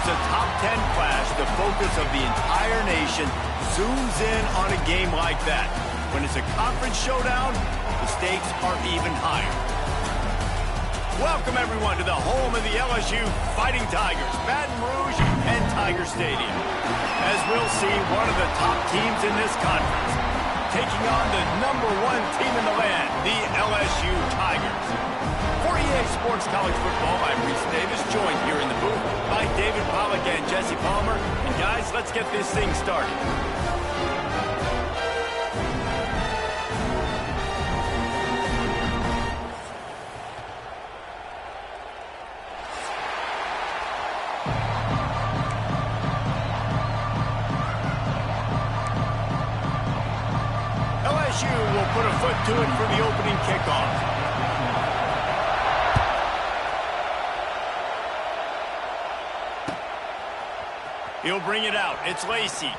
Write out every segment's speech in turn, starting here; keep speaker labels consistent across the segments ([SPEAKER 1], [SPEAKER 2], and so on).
[SPEAKER 1] it's a top 10 clash, the focus of the entire nation zooms in on a game like that. When it's a conference showdown, the stakes are even higher. Welcome, everyone, to the home of the LSU Fighting Tigers, Baton Rouge and Tiger Stadium. As we'll see, one of the top teams in this conference, taking on the #1 team in the land, the LSU Tigers. For EA Sports College Football, I'm Reese Davis, joined here in the booth by David Pollack and Jesse Palmer. And guys, let's get this thing started. LSU will put a foot to it for the opening kickoff. He'll bring it out. It's Lacey.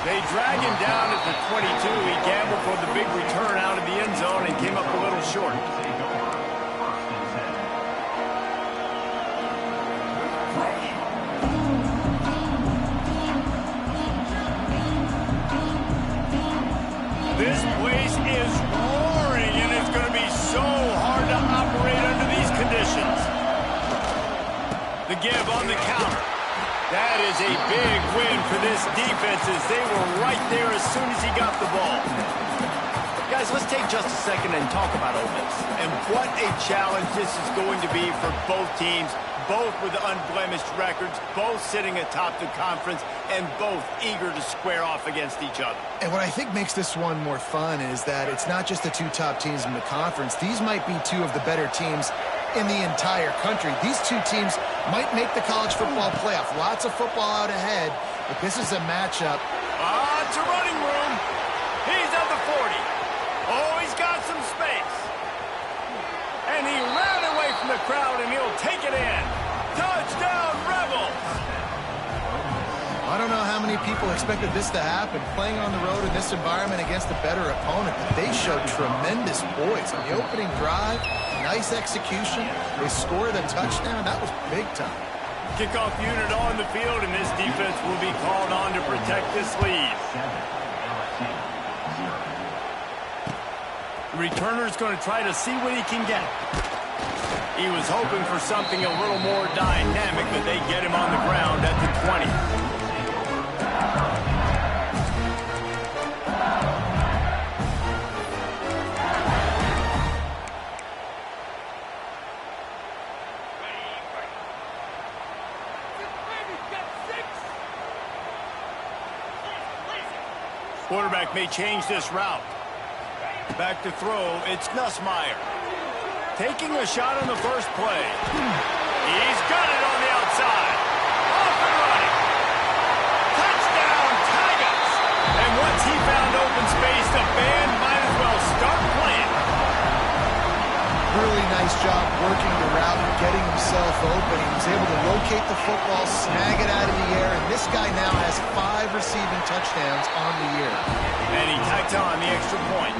[SPEAKER 1] They drag him down at the 22. He gambled for the big return out of the end zone and came up a little short. This place is roaring, and it's going to be so hard to operate under these conditions. The give on the counter. That is a big win for this defense as they were right there as soon as he got the ball. Guys, let's take just a second and talk about Ole Miss. And what a challenge this is going to be for both teams, both with unblemished records, both sitting atop the conference, and both eager to square off against each other.
[SPEAKER 2] And what I think makes this one more fun is that it's not just the two top teams in the conference. These might be two of the better teams in the entire country. These two teams might make the college football playoff. Lots of football out ahead, but this is a matchup.
[SPEAKER 1] It's a running room. He's at the 40. Oh, he's got some space. And he ran away from the crowd, and he'll take it in. Touchdown, Rebels!
[SPEAKER 2] I don't know how many people expected this to happen, playing on the road in this environment against a better opponent, but they showed tremendous poise on the opening drive. Nice execution. They scored a touchdown. That was big time.
[SPEAKER 1] Kickoff unit on the field, and this defense will be called on to protect this lead. The returner's going to try to see what he can get. He was hoping for something a little more dynamic, but they get him on the ground at the 20. Quarterback may change this route. Back to throw, it's Nussmeier. Taking a shot on the first play. He's got it on the outside. Off and running. Touchdown, Tigers! And once he found open space, the band might as well start playing.
[SPEAKER 2] Really nice job working the route and getting himself open. He was able to locate the football, snag it out of the air, and this guy now has 5 receiving touchdowns on the year.
[SPEAKER 1] And he tacked on the extra point.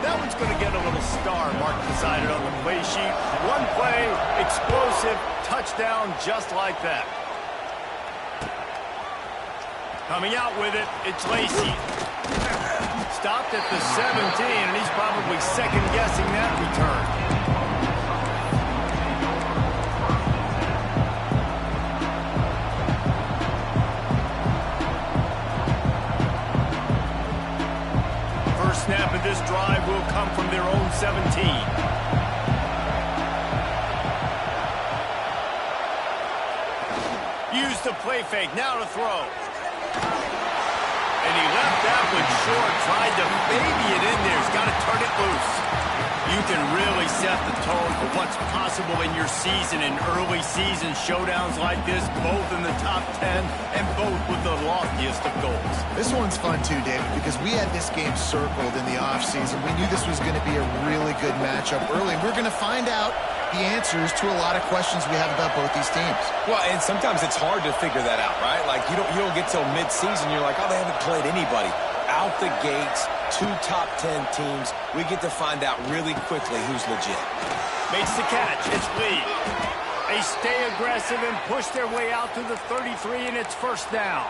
[SPEAKER 1] That one's going to get a little star mark decided on the play sheet. One play, explosive, touchdown just like that. Coming out with it, it's Lacey. Stopped at the 17, and he's probably second-guessing that return. First snap of this drive will come from their own 17. Use the play fake, now to throw. And he left that one short, tried to baby it in there. He's got to turn it loose. You can really set the tone for what's possible in your season in early season showdowns like this, both in the top 10 and both with the loftiest of goals.
[SPEAKER 2] This one's fun too, David, because we had this game circled in the offseason. We knew this was going to be a really good matchup early. We're going to find out the answers to a lot of questions we have about both these teams.
[SPEAKER 3] Well, and sometimes it's hard to figure that out, right? Like, you don't get till mid-season, you're like, oh, they haven't played anybody. Out the gates, 2 top 10 teams, we get to find out really quickly who's legit.
[SPEAKER 1] Makes the catch, it's Lee. They stay aggressive and push their way out to the 33, and it's first down.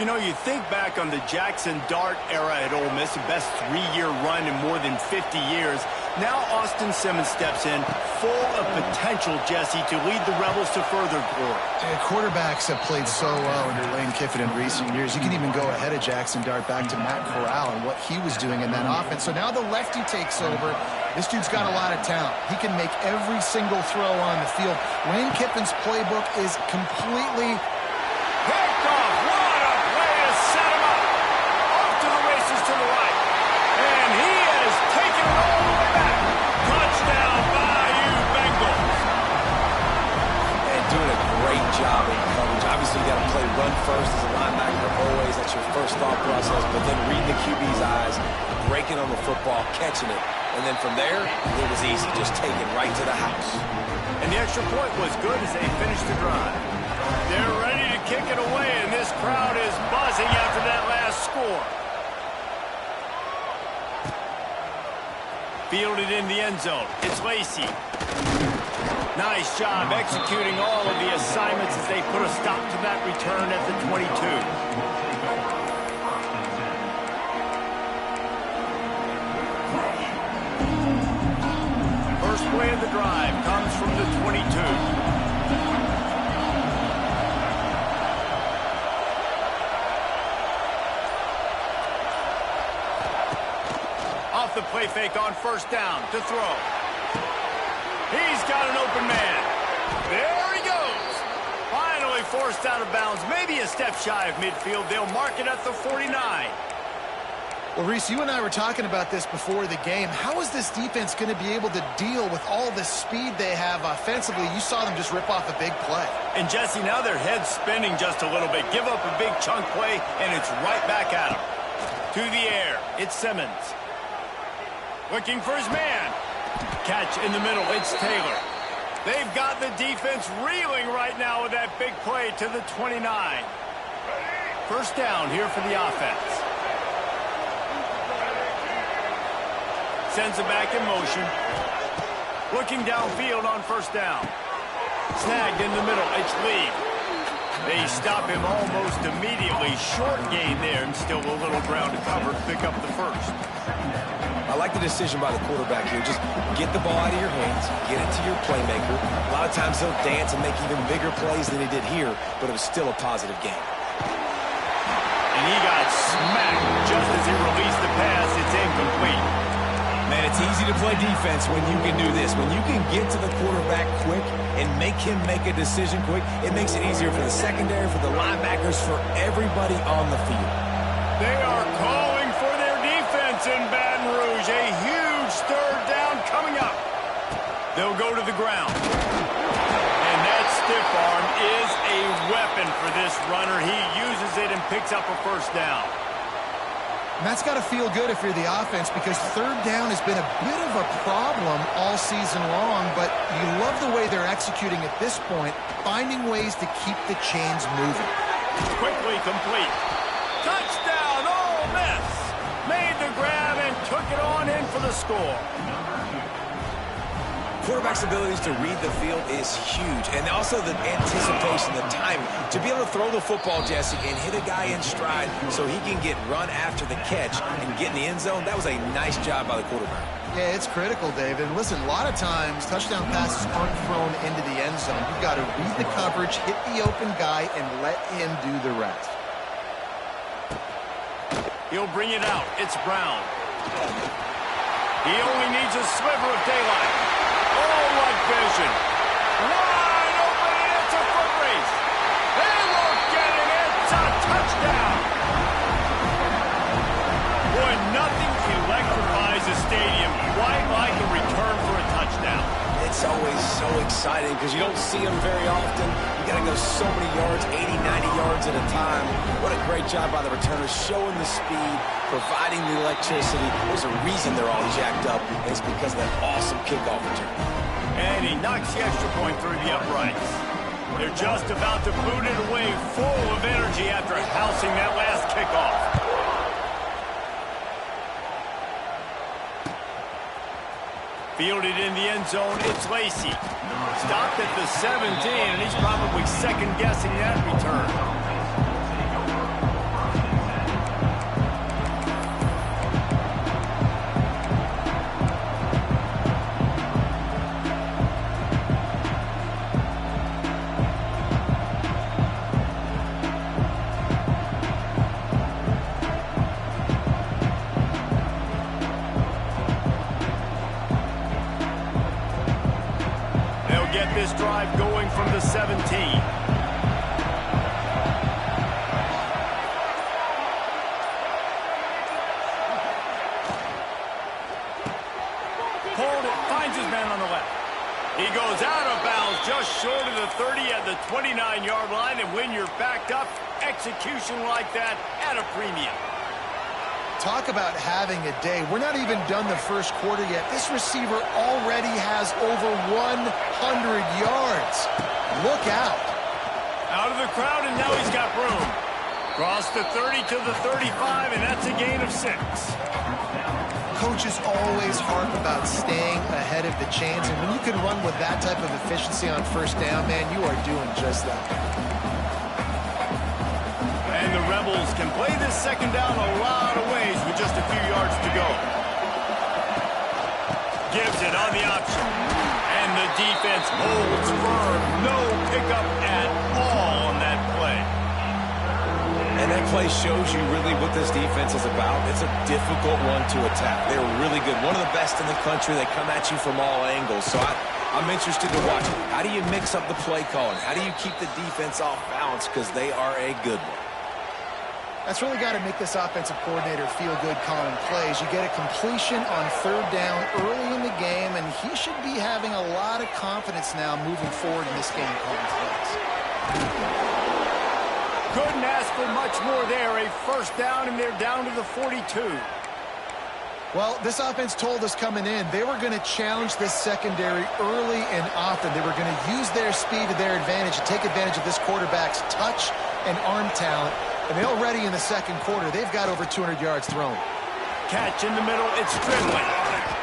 [SPEAKER 1] You know, you think back on the Jackson Dart era at Ole Miss, the best 3-year run in more than 50 years. Now Austin Simmons steps in, full of potential, Jesse, to lead the Rebels to further glory.
[SPEAKER 2] Quarterbacks have played so well under Lane Kiffin in recent years. You can even go ahead of Jackson Dart back to Matt Corral and what he was doing in that offense. So now the lefty takes over. This dude's got a lot of talent. He can make every single throw on the field. Lane Kiffin's playbook is completely
[SPEAKER 1] picked off. What a play to set him up. Off to the races to the right. And he has taken it all the way back. Touchdown by you, Bengals.
[SPEAKER 3] And doing a great job in coverage. Obviously, you got to play run first as a linebacker always. That's your first thought process. But then reading the QB's eyes, breaking on the football, catching it. And then from there, it was easy, just taking right to the house.
[SPEAKER 1] And the extra point was good as they finished the drive. They're ready to kick it away, and this crowd is buzzing after that last score. Fielded in the end zone. It's Lacey. Nice job executing all of the assignments as they put a stop to that return at the 22. Play of the drive comes from the 22. Off the play fake on first down to throw. He's got an open man. There he goes. Finally forced out of bounds. Maybe a step shy of midfield. They'll mark it at the 49.
[SPEAKER 2] Well, Reese, you and I were talking about this before the game. How is this defense going to be able to deal with all the speed they have offensively? You saw them just rip off a big play.
[SPEAKER 1] And, Jesse, now their head's spinning just a little bit. Give up a big chunk play, and it's right back at them. To the air, it's Simmons. Looking for his man. Catch in the middle, it's Taylor. They've got the defense reeling right now with that big play to the 29. First down here for the offense. Sends it back in motion. Looking downfield on first down. Snagged in the middle. It's Lee. They stop him almost immediately. Short gain there and still a little ground to cover to pick up the first.
[SPEAKER 3] I like the decision by the quarterback here. Just get the ball out of your hands, get it to your playmaker. A lot of times he'll dance and make even bigger plays than he did here, but it was still a positive game.
[SPEAKER 1] And he got smacked just as he released the pass. It's incomplete.
[SPEAKER 3] Man, it's easy to play defense when you can do this. When you can get to the quarterback quick and make him make a decision quick, it makes it easier for the secondary, for the linebackers, for everybody on the field.
[SPEAKER 1] They are calling for their defense in Baton Rouge. A huge third down coming up. They'll go to the ground. And that stiff arm is a weapon for this runner. He uses it and picks up a first down.
[SPEAKER 2] And that's got to feel good if you're the offense, because third down has been a bit of a problem all season long, but you love the way they're executing at this point, finding ways to keep the chains moving.
[SPEAKER 1] Quickly complete. Touchdown, Ole Miss. Made the grab and took it on in for the score.
[SPEAKER 3] Quarterback's abilities to read the field is huge, and also the anticipation, the timing. To be able to throw the football, Jesse, and hit a guy in stride so he can get run after the catch and get in the end zone, that was a nice job by the quarterback.
[SPEAKER 2] Yeah, it's critical, David. Listen, a lot of times touchdown passes aren't thrown into the end zone. You've got to read the coverage, hit the open guy, and let him do the rest.
[SPEAKER 1] He'll bring it out. It's Brown. He only needs a sliver of daylight. Oh, what vision. Wide open, and it's a foot race. They won't get it. It's a touchdown. Boy, nothing electrifies a stadium quite like a return for a touchdown.
[SPEAKER 3] It's always so exciting because you don't see them very often. You got to go so many yards, 80, 90 yards at a time. What a great job by the returners, showing the speed, providing the electricity. There's a reason they're all jacked up, and it's because of that awesome kickoff return.
[SPEAKER 1] And he knocks the extra point through the uprights. They're just about to boot it away, full of energy after housing that last kickoff. Fielded in the end zone, it's Lacy. Stopped at the 17, and he's probably second-guessing that return. Get this drive going from the 17. Pulled it, finds his man on the left. He goes out of bounds just short of the 30 at the 29-yard line, and when you're backed up, execution like that at a premium.
[SPEAKER 2] Talk about having a day. We're not even done the first quarter yet. This receiver already has over 100 yards. Look out.
[SPEAKER 1] Out of the crowd, and now he's got room. Cross the 30 to the 35, and that's a gain of 6.
[SPEAKER 2] Coaches always harp about staying ahead of the chains, and when you can run with that type of efficiency on first down, man, you are doing just that.
[SPEAKER 1] And the Rebels can play this second down a lot of ways with just a few yards to go. Gives it on the option. And the defense holds firm. No pickup at all on that play.
[SPEAKER 3] And that play shows you really what this defense is about. It's a difficult one to attack. They're really good. One of the best in the country. They come at you from all angles. So I'm interested to watch. How do you mix up the play calling? How do you keep the defense off balance? Because they are a good one.
[SPEAKER 2] That's really got to make this offensive coordinator feel good calling plays. You get a completion on third down early in the game, and he should be having a lot of confidence now moving forward in this game calling plays.
[SPEAKER 1] Couldn't ask for much more there. A first down, and they're down to the 42.
[SPEAKER 2] Well, this offense told us coming in they were going to challenge this secondary early and often. They were going to use their speed to their advantage and take advantage of this quarterback's touch and arm talent. And already in the second quarter, they've got over 200 yards thrown.
[SPEAKER 1] Catch in the middle, it's Stridley.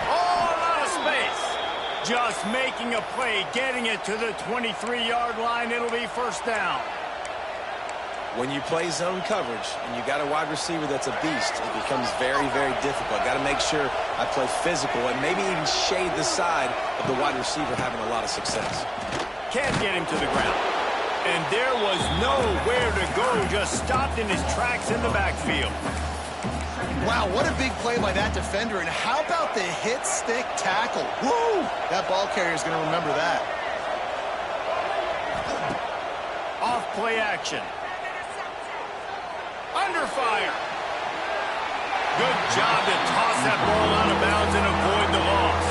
[SPEAKER 1] Oh, a lot of space. Just making a play, getting it to the 23-yard line. It'll be first down.
[SPEAKER 3] When you play zone coverage and you got a wide receiver that's a beast, it becomes very, very difficult. Got to make sure I play physical and maybe even shade the side of the wide receiver having a lot of success.
[SPEAKER 1] Can't get him to the ground. And there was nowhere to go, just stopped in his tracks in the backfield.
[SPEAKER 2] Wow, what a big play by that defender. And how about the hit stick tackle? Woo! That ball carrier is going to remember that.
[SPEAKER 1] Off play action. Under fire. Good job to toss that ball out of bounds and avoid the loss.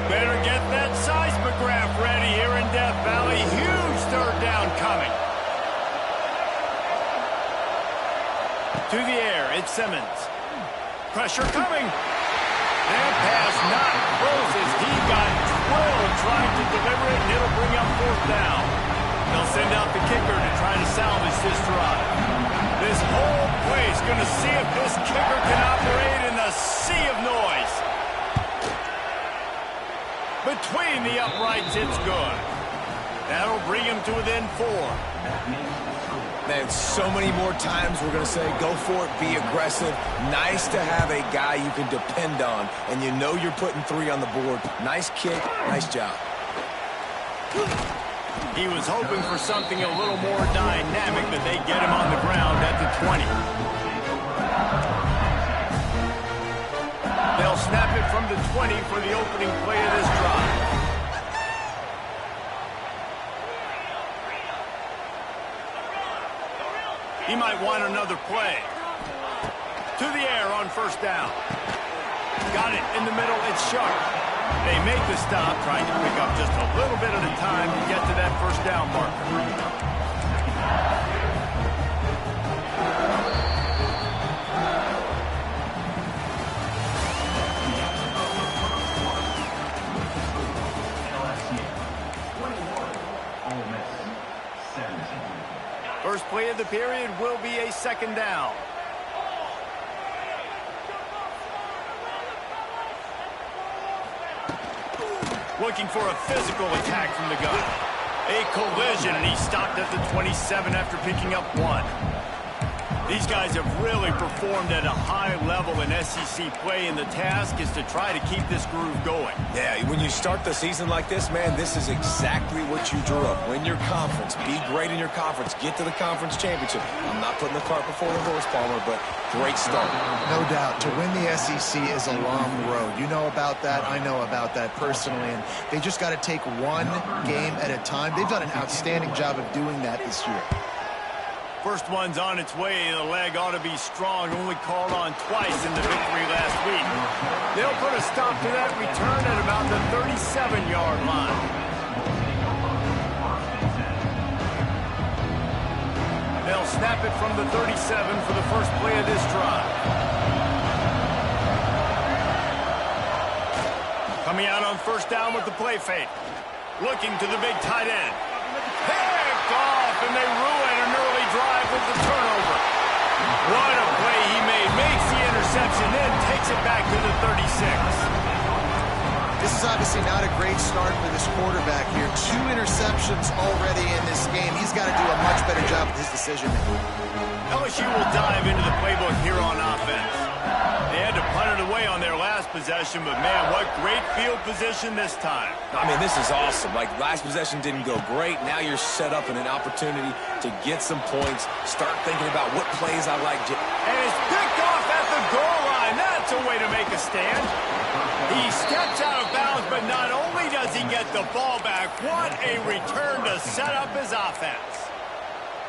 [SPEAKER 1] Better get that seismograph ready here in Death Valley. Huge third down coming. To the air, it's Simmons. Pressure coming. And pass not close as he got twirled trying to deliver it, and it'll bring up fourth down. They'll send out the kicker to try to salvage this drive. This whole place going to see if this kicker can operate in the sea of noise. Between the uprights, it's good. That'll bring him to within 4.
[SPEAKER 3] Man, so many more times we're going to say, go for it, be aggressive. Nice to have a guy you can depend on, and you know you're putting 3 on the board. Nice kick, nice job.
[SPEAKER 1] He was hoping for something a little more dynamic, but they get him on the ground at the 20. They'll snap it from the 20 for the opening play of this drive. He might want another play. To the air on first down. Got it in the middle, it's Sharp. They make the stop, trying to pick up just a little bit at a time to get to that first down marker. First play of the period will be a second down. looking for a physical attack from the gun. A collision, and he's stopped at the 27 after picking up 1. These guys have really performed at a high level in SEC play, and the task is to try to keep this groove going.
[SPEAKER 3] Yeah, when you start the season like this, man, this is exactly what you drew up. Win your conference, be great in your conference, get to the conference championship. I'm not putting the cart before the horse, Palmer, but great start.
[SPEAKER 2] No doubt. To win the SEC is a long road. You know about that. I know about that personally, and they just got to take one game at a time. They've done an outstanding job of doing that this year.
[SPEAKER 1] First one's on its way. The leg ought to be strong. Only called on twice in the victory last week. They'll put a stop to that return at about the 37-yard line. They'll snap it from the 37 for the first play of this drive. Coming out on first down with the play fake. Looking to the big tight end. Picked off, and they ruin an early drive with the turnover. What a play he made. Makes the interception, then takes it back to the 36.
[SPEAKER 2] This is obviously not a great start for this quarterback here. 2 interceptions already in this game. He's got to do a much better job with his decision-making.
[SPEAKER 1] LSU will dive into the playbook here on offense. They had to punt it away on their last possession, but man, what great field position this time.
[SPEAKER 3] I mean, this is awesome. Like, last possession didn't go great. Now you're set up in an opportunity to get some points, start thinking about what plays I like.
[SPEAKER 1] And it's picked off at the goal line. That's a way to make a stand. He steps out of bounds, but not only does he get the ball back, what a return to set up his offense.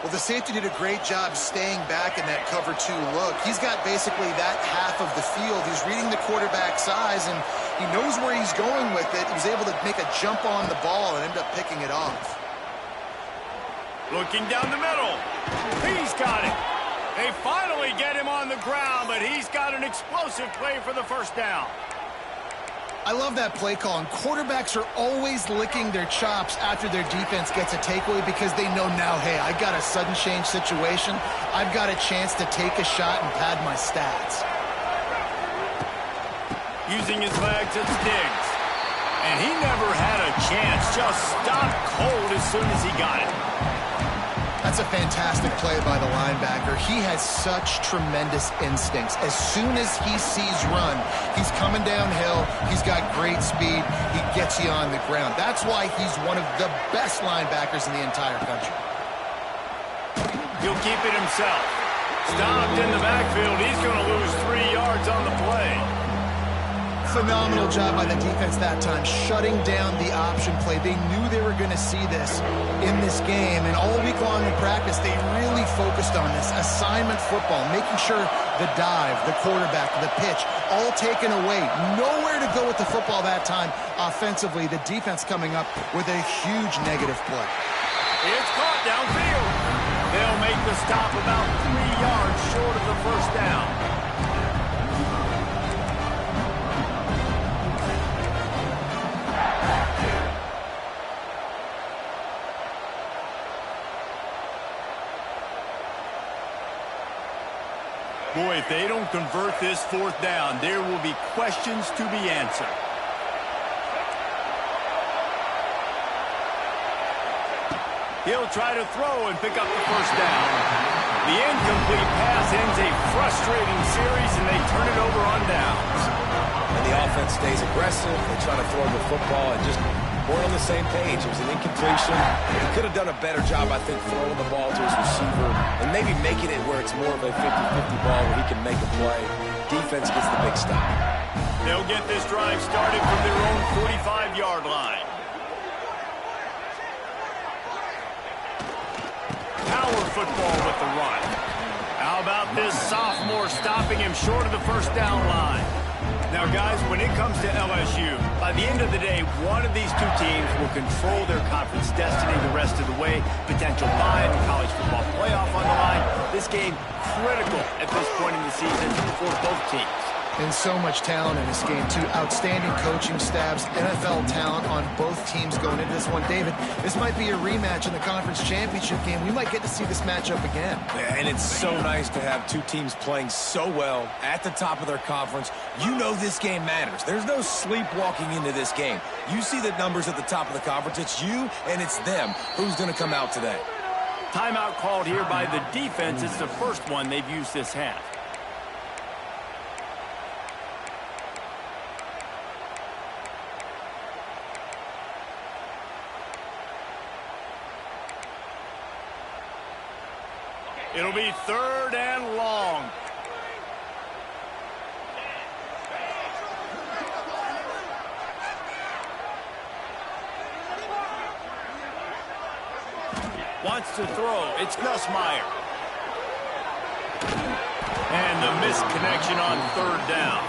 [SPEAKER 2] Well, the safety did a great job staying back in that cover 2 look. He's got basically that half of the field. He's reading the quarterback's eyes, and he knows where he's going with it. He was able to make a jump on the ball and end up picking it off.
[SPEAKER 1] Looking down the middle. He's got it. They finally get him on the ground, but he's got an explosive play for the first down.
[SPEAKER 2] I love that play call, and quarterbacks are always licking their chops after their defense gets a takeaway because they know now, hey, I got a sudden change situation. I've got a chance to take a shot and pad my stats.
[SPEAKER 1] Using his legs, it's Diggs. And he never had a chance, just stopped cold as soon as he got it.
[SPEAKER 2] That's a fantastic play by the linebacker. He has such tremendous instincts. As soon as he sees run, he's coming downhill. He's got great speed. He gets you on the ground. That's why he's one of the best linebackers in the entire country.
[SPEAKER 1] He'll keep it himself. Stopped in the backfield. He's going to lose 3 yards on the play.
[SPEAKER 2] Phenomenal job by the defense that time, shutting down the option play. They knew they were going to see this in this game, and all week long in practice, they really focused on this assignment football, making sure the dive, the quarterback, the pitch, all taken away. Nowhere to go with the football that time offensively. The defense coming up with a huge negative play.
[SPEAKER 1] It's caught downfield. They'll make the stop about 3 yards short of the first down. Boy, if they don't convert this 4th down, there will be questions to be answered. He'll try to throw and pick up the first down. The incomplete pass ends a frustrating series, and they turn it over on downs.
[SPEAKER 3] And the offense stays aggressive. They try to throw the football and just weren't on the same page. It was an incompletion. He could have done a better job, I think, throwing the ball to his receiver and maybe making it where it's more of a 50-50 ball where he can make a play. Defense gets the big stop.
[SPEAKER 1] They'll get this drive started from their own 45-yard line. Power football with the run. How about this sophomore stopping him short of the first down line? Now, guys, when it comes to LSU, by the end of the day, one of these 2 teams will control their conference destiny the rest of the way. Potential bye in the college football playoff on the line. This game critical at this point in the season for both teams.
[SPEAKER 2] And so much talent in this game, too. Outstanding coaching staffs, NFL talent on both teams going into this one. David, this might be a rematch in the conference championship game. We might get to see this matchup again.
[SPEAKER 3] And it's so nice to have two teams playing so well at the top of their conference. You know this game matters. There's no sleepwalking into this game. You see the numbers at the top of the conference. It's you and it's them. Who's going to come out today?
[SPEAKER 1] Timeout called here by the defense. It's the first one they've used this half. It'll be 3rd and long. Wants to throw. It's Nussmeier. And the missed connection on 3rd down.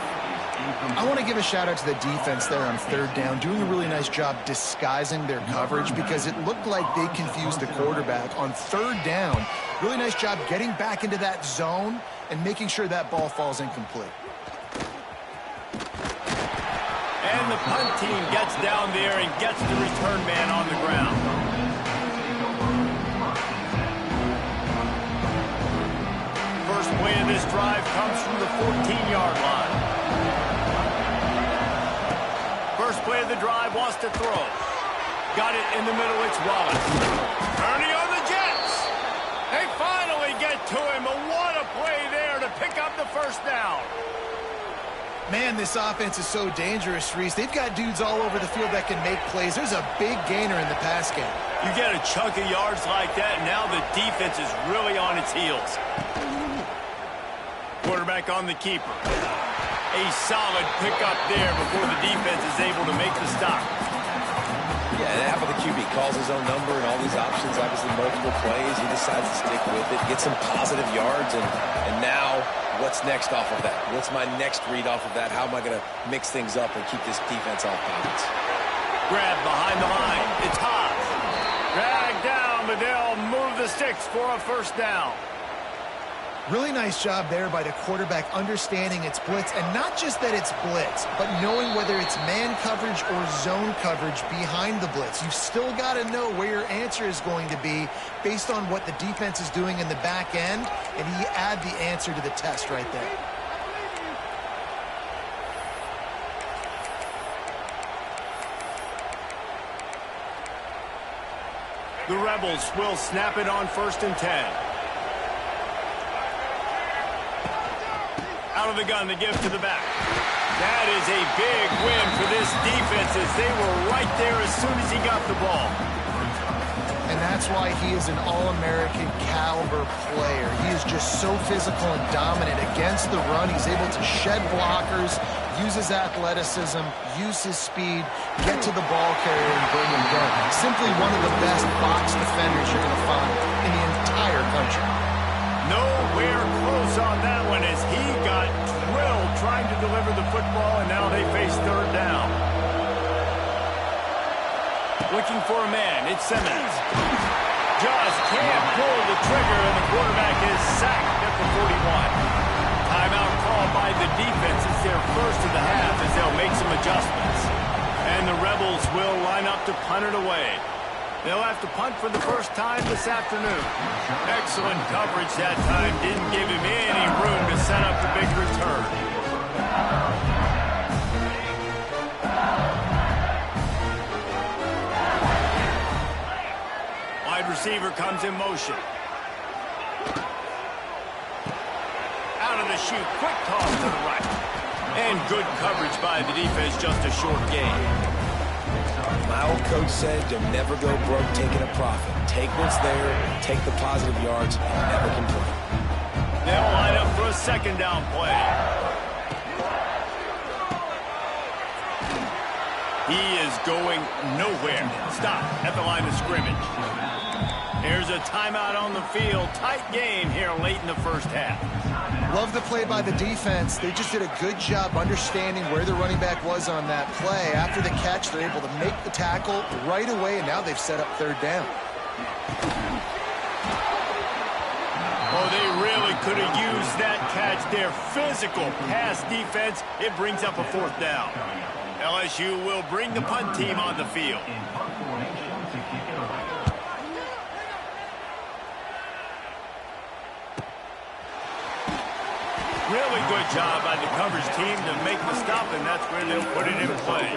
[SPEAKER 2] I want to give a shout out to the defense there on 3rd down, doing a really nice job disguising their coverage because it looked like they confused the quarterback on 3rd down. Really nice job getting back into that zone and making sure that ball falls incomplete.
[SPEAKER 1] And the punt team gets down there and gets the return man on the ground. First play of this drive comes from the 14-yard line. First play of the drive, wants to throw. Got it in the middle, it's Wallace. Ernie on the Jets. They finally get to him, but what a play there to pick up the first down.
[SPEAKER 2] Man, this offense is so dangerous, Reese. They've got dudes all over the field that can make plays. There's a big gainer in the pass game.
[SPEAKER 1] You get a chunk of yards like that, and now the defense is really on its heels. Quarterback on the keeper. A solid pickup there before the defense is able to make the stop.
[SPEAKER 3] Yeah, and half of the QB calls his own number and all these options, obviously multiple plays. He decides to stick with it, get some positive yards, and now what's next off of that? What's my next read off of that? How am I going to mix things up and keep this defense off balance?
[SPEAKER 1] Grab behind the line. It's Haas. Dragged down, but they'll move the sticks for a first down.
[SPEAKER 2] Really nice job there by the quarterback understanding it's blitz, and not just that it's blitz, but knowing whether it's man coverage or zone coverage behind the blitz. You've still got to know where your answer is going to be based on what the defense is doing in the back end, and you add the answer to the test right there.
[SPEAKER 1] The Rebels will snap it on 1st and 10. Out of the gun, the give to the back. That is a big win for this defense as they were right there as soon as he got the ball.
[SPEAKER 2] And that's why he is an All-American caliber player. He is just so physical and dominant against the run. He's able to shed blockers, use his athleticism, use his speed, get to the ball carrier and bring him down. Simply one of the best box defenders you're going to find in the entire country.
[SPEAKER 1] Nowhere close on that one as he got drilled trying to deliver the football, and now they face 3rd down. Looking for a man, it's Simmons. Just can't pull the trigger, and the quarterback is sacked at the 41. Timeout called by the defense. It's their first of the half as they'll make some adjustments. And the Rebels will line up to punt it away. They'll have to punt for the first time this afternoon. Excellent coverage that time. Didn't give him any room to set up the big return. Wide receiver comes in motion. Out of the chute. Quick toss to the right. And good coverage by the defense. Just a short gain.
[SPEAKER 3] My old coach said you'll never go broke taking a profit. Take what's there, take the positive yards, and never complain.
[SPEAKER 1] They'll line up for a 2nd down play. He is going nowhere. Stop at the line of scrimmage. Here's a timeout on the field. Tight game here late in the first half.
[SPEAKER 2] Love the play by the defense. They just did a good job understanding where the running back was on that play. After the catch, they're able to make the tackle right away, and now they've set up 3rd down.
[SPEAKER 1] Oh, they really could have used that catch there. Physical pass defense. It brings up a 4th down. LSU will bring the punt team on the field. Really good job by the coverage team to make the stop, and that's where they'll put it in play.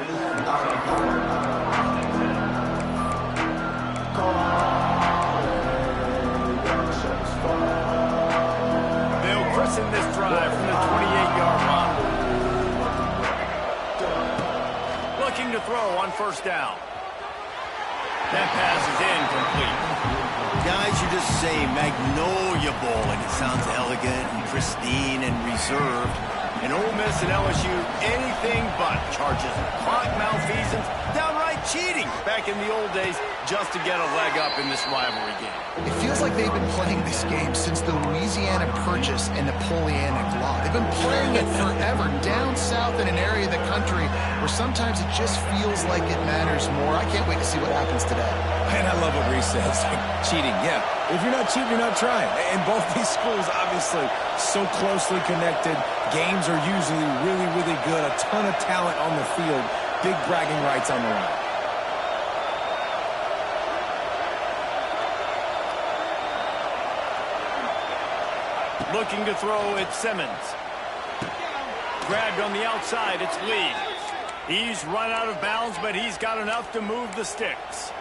[SPEAKER 1] They'll christen this drive from the 28-yard line. Looking to throw on 1st down. That pass is incomplete.
[SPEAKER 4] Guys, you just say Magnolia Bowl, and it sounds elegant and pristine and reserved.
[SPEAKER 1] And Ole Miss and LSU, anything but charges of clock malfeasance, downright cheating back in the old days just to get a leg up in this rivalry game.
[SPEAKER 2] It feels like they've been playing this game since the Louisiana Purchase and Napoleonic Law. They've been playing it forever down south in an area of the country where sometimes it just feels like it matters more. I can't wait to see what happens today.
[SPEAKER 3] And I love what Reese says. Cheating, yeah. If you're not cheating, you're not trying. And both these schools, obviously, so closely connected. Games are usually really, really good. A ton of talent on the field. Big bragging rights on the line.
[SPEAKER 1] Looking to throw, it's Simmons. Grabbed on the outside, it's Lee. He's run out of bounds, but he's got enough to move the sticks.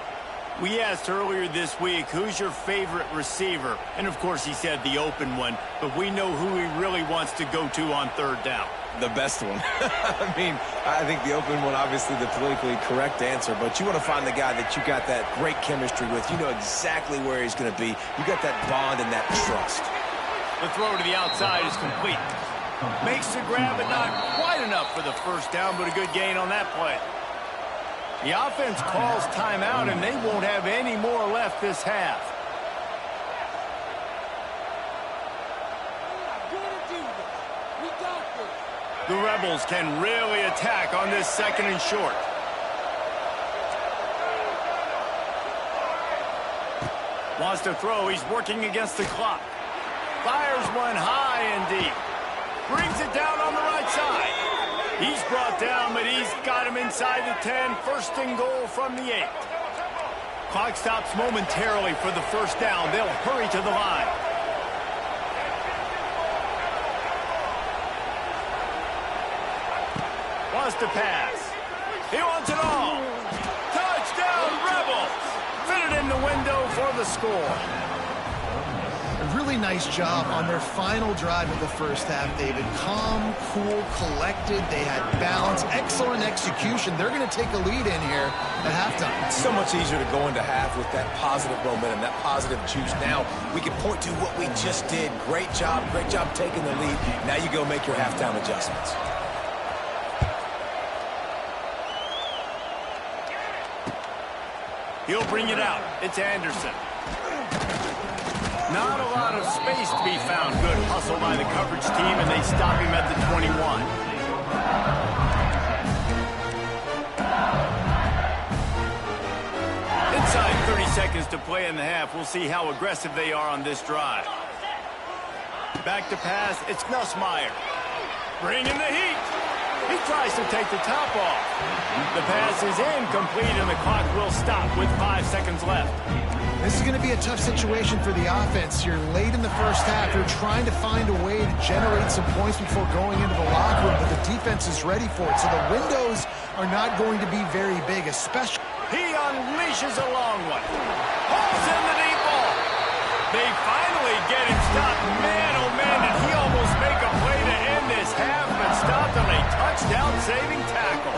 [SPEAKER 1] We asked earlier this week, who's your favorite receiver? And, of course, he said the open one, but we know who he really wants to go to on 3rd down.
[SPEAKER 3] The best one. I mean, I think the open one, obviously the politically correct answer, but you want to find the guy that you got that great chemistry with. You know exactly where he's going to be. You got that bond and that trust.
[SPEAKER 1] The throw to the outside is complete. Makes the grab, but not quite enough for the 1st down, but a good gain on that play. The offense calls timeout, and they won't have any more left this half. The Rebels can really attack on this 2nd and short. Wants to throw. He's working against the clock. Fires one high and deep. Brings it down on the right side. He's brought down, but he's got him inside the 10. 1st and goal from the 8. Clock stops momentarily for the 1st down. They'll hurry to the line. Wants to pass. He wants it all. Touchdown, Rebels. Fit it in the window for the score.
[SPEAKER 2] A really nice job on their final drive of the 1st half, David. Calm, cool, collected. They had balance. Excellent execution. They're going to take a lead in here at halftime.
[SPEAKER 3] It's so much easier to go into half with that positive momentum, that positive juice. Now we can point to what we just did. Great job taking the lead. Now you go make your halftime adjustments.
[SPEAKER 1] He'll bring it out. It's Anderson. Not a lot of space to be found. Good hustle by the coverage team, and they stop him at the 21. Inside 30 seconds to play in the half. We'll see how aggressive they are on this drive. Back to pass. It's Nussmeier. Bringing the heat. He tries to take the top off. The pass is incomplete, and the clock will stop with 5 seconds left.
[SPEAKER 2] This is going to be a tough situation for the offense. You're late in the 1st half. You're trying to find a way to generate some points before going into the locker room, but the defense is ready for it. So the windows are not going to be very big, especially.
[SPEAKER 1] He unleashes a long one. Hauls in the deep ball. They finally get him stopped. Man, oh man, did he almost make a play to end this half, but stopped on a touchdown-saving tackle.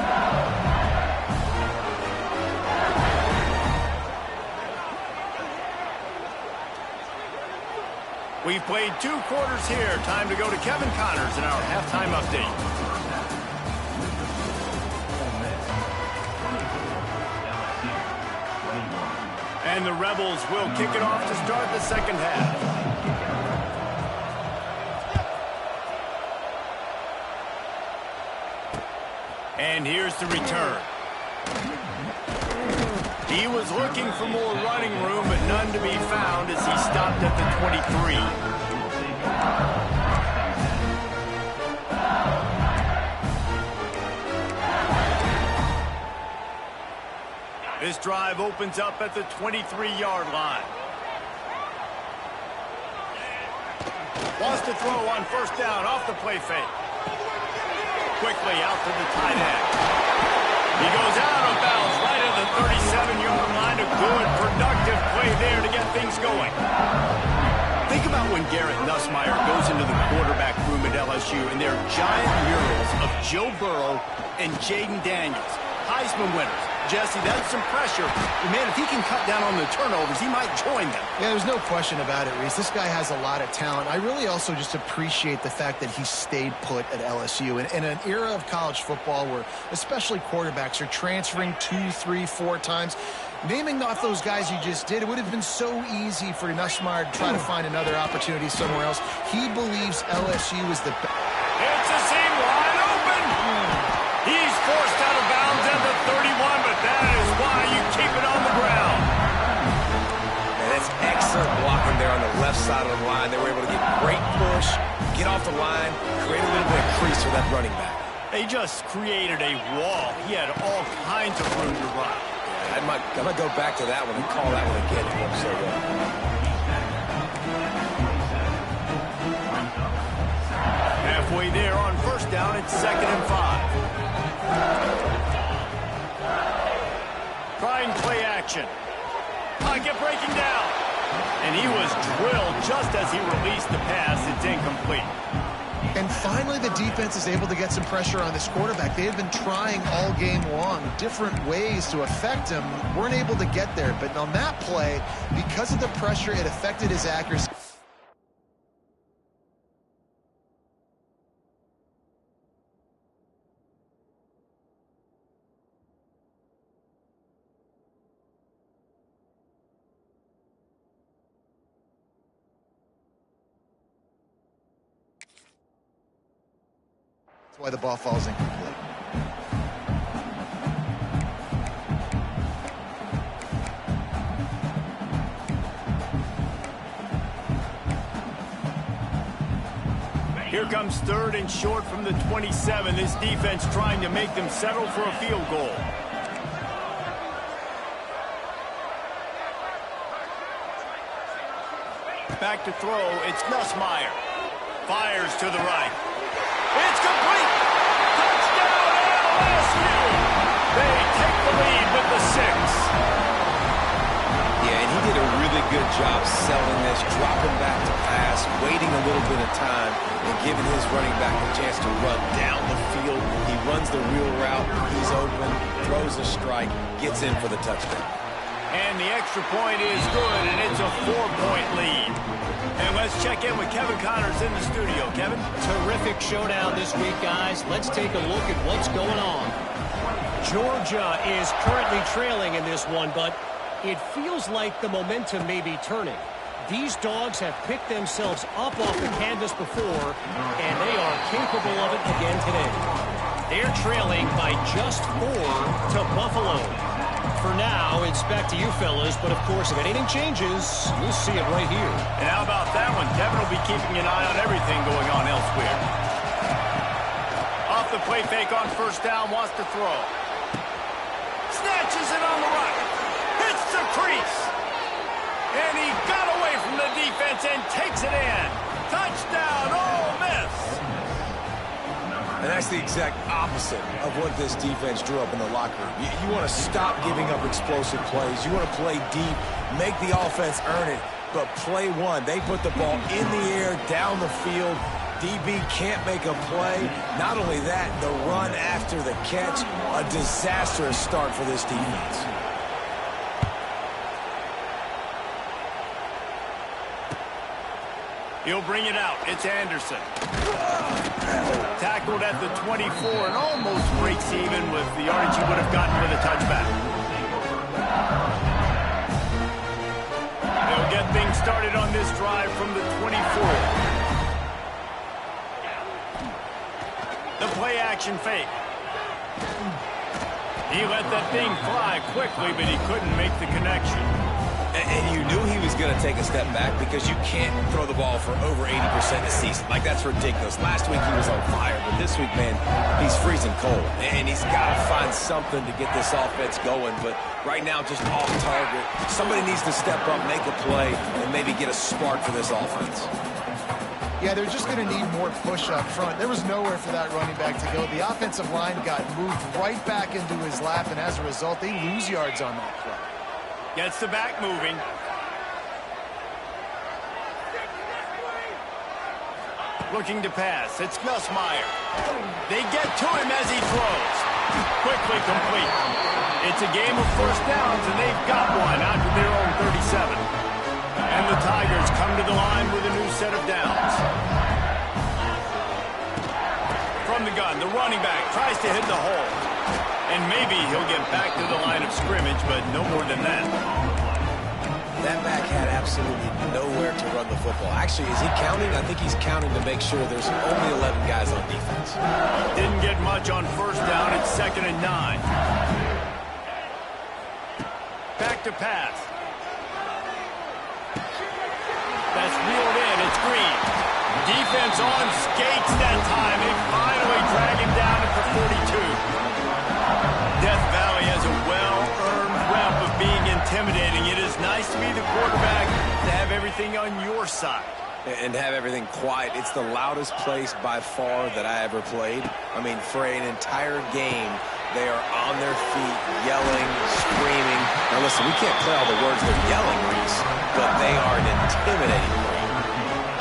[SPEAKER 1] We've played 2 quarters here. Time to go to Kevin Connors in our halftime update. And the Rebels will kick it off to start the 2nd half. And here's the return. He was looking for more running room, but none to be found as he stopped at the 23. This drive opens up at the 23-yard line. Wants to throw on first down off the play fake. Quickly out to the tight end. He goes out of bounds right at the 37-yard line. A good, productive play there to get things going.
[SPEAKER 3] Think about when Garrett Nussmeier goes into the quarterback room at LSU and there are giant murals of Joe Burrow and Jaden Daniels, Heisman winners. Jesse, that's some pressure. Man, if he can cut down on the turnovers, he might join them.
[SPEAKER 2] Yeah, there's no question about it, Reese. This guy has a lot of talent. I really also just appreciate the fact that he stayed put at LSU. In an era of college football where especially quarterbacks are transferring 2, 3, 4 times, naming off those guys you just did, it would have been so easy for Nussmeier to try to find another opportunity somewhere else. He believes LSU is the best.
[SPEAKER 1] It's a seam wide open. He's forced out of bounds at the 31, but that is why you keep it on the ground.
[SPEAKER 3] And that's excellent blocking there on the left side of the line. They were able to get great push, get off the line, create a little bit of crease for that running back.
[SPEAKER 1] They just created a wall. He had all kinds of room to run.
[SPEAKER 3] I'm going to go back to that one and call that one again. It worked so well.
[SPEAKER 1] Halfway there on first down, it's 2nd and 5. Trying play action. Pocket breaking down. And he was drilled just as he released the pass. It's incomplete.
[SPEAKER 2] And finally, the defense is able to get some pressure on this quarterback. They had been trying all game long, different ways to affect him. Weren't able to get there. But on that play, because of the pressure, it affected his accuracy. That's why the ball falls incomplete.
[SPEAKER 1] Here comes 3rd and short from the 27. This defense trying to make them settle for a field goal. Back to throw. It's Nussmeier. Fires to the right. It's complete. Touchdown, LSU. They take the lead with the 6.
[SPEAKER 3] Yeah, and he did a really good job selling this, dropping back to pass, waiting a little bit of time, and giving his running back a chance to run down the field. He runs the wheel route. He's open, throws a strike, gets in for the touchdown.
[SPEAKER 1] And the extra point is good, and it's a 4-point lead. And let's check in with Kevin Connors in the studio. Kevin?
[SPEAKER 5] Terrific showdown this week, guys. Let's take a look at what's going on. Georgia is currently trailing in this one, but it feels like the momentum may be turning. These dogs have picked themselves up off the canvas before, and they are capable of it again today. They're trailing by just 4 to Buffalo. For now, it's back to you fellas, but of course, if anything changes, you'll see it right here.
[SPEAKER 1] And how about that one? Kevin will be keeping an eye on everything going on elsewhere. Off the play fake on first down, wants to throw. Snatches it on the right. Hits the crease. And he got away from the defense and takes it in. Touchdown, Ole Miss.
[SPEAKER 3] And that's the exact opposite of what this defense drew up in the locker room. You want to stop giving up explosive plays. You want to play deep, make the offense earn it. But play one, they put the ball in the air, down the field. DB can't make a play. Not only that, the run after the catch, a disastrous start for this defense.
[SPEAKER 1] He'll bring it out. It's Anderson. Tackled at the 24 and almost breaks even with the yardage he would have gotten with a touchback. They'll get things started on this drive from the 24. The play action fake. He let that thing fly quickly, but he couldn't make the connection.
[SPEAKER 3] And you knew he was going to take a step back because you can't throw the ball for over 80% this season. Like, that's ridiculous. Last week he was on fire, but this week, man, he's freezing cold. And he's got to find something to get this offense going. But right now, just off target. Somebody needs to step up, make a play, and maybe get a spark for this offense.
[SPEAKER 2] Yeah, they're just going to need more push up front. There was nowhere for that running back to go. The offensive line got moved right back into his lap, and as a result, they lose yards on that play.
[SPEAKER 1] Gets the back moving. Looking to pass. It's Nussmeier. They get to him as he throws. Quickly complete. It's a game of first downs, and they've got one out to their own 37. And the Tigers come to the line with a new set of downs. From the gun, the running back tries to hit the hole. And maybe he'll get back to the line of scrimmage, but no more than that.
[SPEAKER 3] That back had absolutely nowhere to run the football. Actually, is he counting? I think he's counting to make sure there's only 11 guys on defense.
[SPEAKER 1] Didn't get much on first down. It's 2nd and 9. Back to pass. That's reeled in. It's Green. Defense on skates that time. They finally drag him down at the 42. Death Valley has a well-earned rep of being intimidating. It is nice to be the quarterback, to have everything on your side.
[SPEAKER 3] And have everything quiet. It's the loudest place by far that I ever played. I mean, for an entire game, they are on their feet, yelling, screaming. Now listen, we can't play all the words they're yelling, Reese, but they are an intimidating group.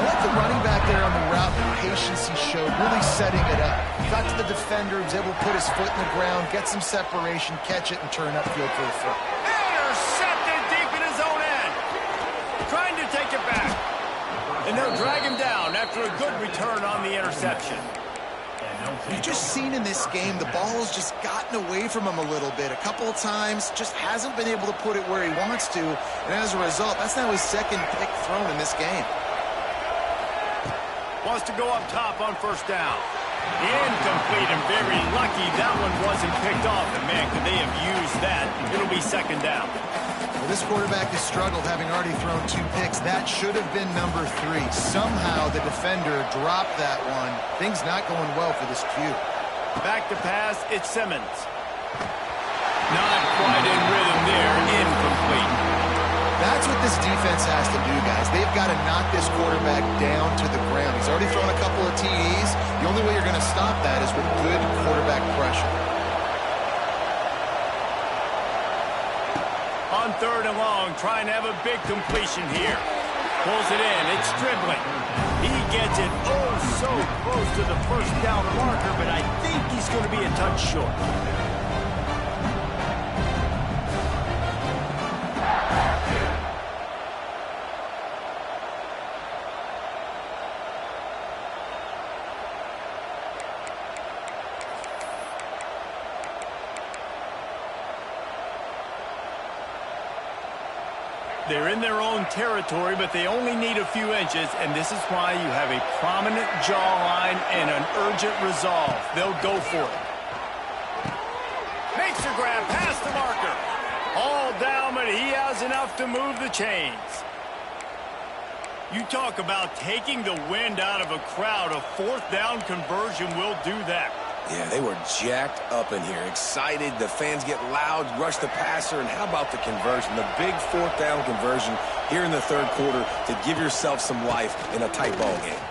[SPEAKER 2] I like the running back there on the route, the patience he showed, really setting it up. Got to the defender, was able to put his foot in the ground, get some separation, catch it, and turn upfield for the throw.
[SPEAKER 1] Intercepted deep in his own end. Trying to take it back. And they'll drag him down after a good return on the interception.
[SPEAKER 2] You've just seen in this game, the ball's just gotten away from him a little bit. A couple of times, just hasn't been able to put it where he wants to. And as a result, that's now his second pick thrown in this game.
[SPEAKER 1] Wants to go up top on first down. Incomplete, and very lucky that one wasn't picked off. And man, could they have used that? It'll be 2nd down.
[SPEAKER 2] Well, this quarterback has struggled, having already thrown 2 picks. That should have been number 3. Somehow the defender dropped that one. Things not going well for this Q.
[SPEAKER 1] Back to pass, it's Simmons. Not quite in rhythm there, incomplete.
[SPEAKER 2] That's what this defense has to do, guys. They've got to knock this quarterback down to the ground. He's already thrown a couple of TDs. The only way you're going to stop that is with good quarterback pressure.
[SPEAKER 1] On 3rd and long, trying to have a big completion here. Pulls it in, it's dribbling. He gets it oh so close to the first down marker, but I think he's going to be a touch short. They're in their own territory, but they only need a few inches, and this is why you have a prominent jawline and an urgent resolve. They'll go for it. Makes the grab past the marker. All down, but he has enough to move the chains. You talk about taking the wind out of a crowd. A 4th down conversion will do that.
[SPEAKER 3] Yeah, they were jacked up in here, excited. The fans get loud, rush the passer, and how about the conversion? The big 4th down conversion here in the 3rd quarter to give yourself some life in a tight ball game.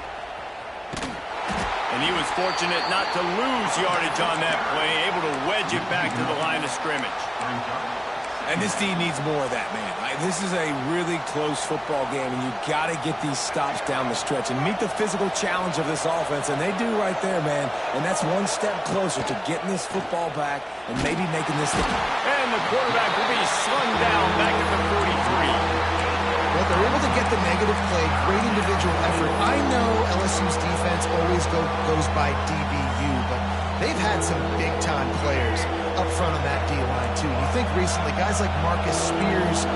[SPEAKER 1] And he was fortunate not to lose yardage on that play, able to wedge it back to the line of scrimmage.
[SPEAKER 3] And this team needs more of that, man. This is a really close football game, and you've got to get these stops down the stretch and meet the physical challenge of this offense, and they do right there, man. And that's one step closer to getting this football back and maybe making this thing.
[SPEAKER 1] And the quarterback will be slung down back at the 43.
[SPEAKER 2] Well, they're able to get the negative play, great individual effort. I know LSU's defense always goes by DBU, but they've had some big-time players up front on that D-line, too. You think recently, guys like Marcus Spears,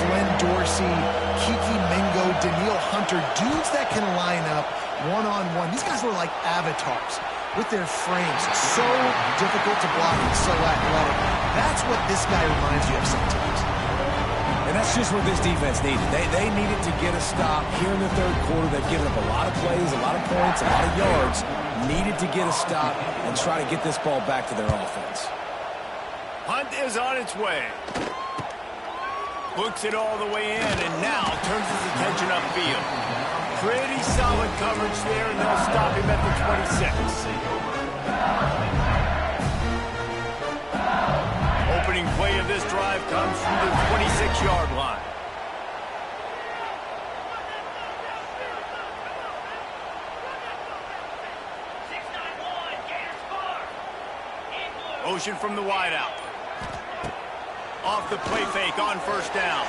[SPEAKER 2] Glenn Dorsey, Kiki Mingo, Daniil Hunter, dudes that can line up one-on-one. These guys were like avatars with their frames. So difficult to block and so athletic. That's what this guy reminds you of sometimes.
[SPEAKER 3] And that's just what this defense needed. They needed to get a stop here in the third quarter. They've given up a lot of plays, a lot of points, a lot of yards. Needed to get a stop and try to get this ball back to their offense.
[SPEAKER 1] Punt is on its way. Books it all the way in and now turns his attention upfield. Pretty solid coverage there, and they'll stop him at the 26. Opening play of this drive comes from the 26-yard line. Motion from the wideout. Off the play fake on first down.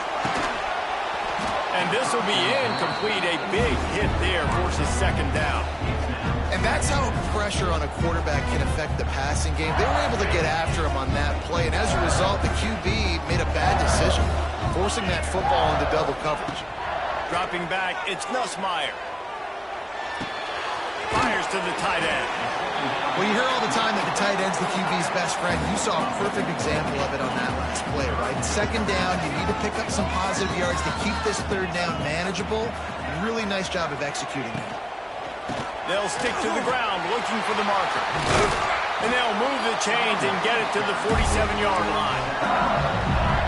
[SPEAKER 1] And this will be incomplete. A big hit there forces second down.
[SPEAKER 2] And that's how pressure on a quarterback can affect the passing game. They were able to get after him on that play, and as a result, the QB made a bad decision, forcing that football into double coverage.
[SPEAKER 1] Dropping back, it's Nussmeier. Fires to the tight end.
[SPEAKER 2] Well, you hear all the time that the tight end's the QB's best friend. You saw a perfect example of it on that last play, right? Second down, you need to pick up some positive yards to keep this third down manageable. Really nice job of executing that.
[SPEAKER 1] They'll stick to the ground looking for the marker. And they'll move the chains and get it to the 47-yard line.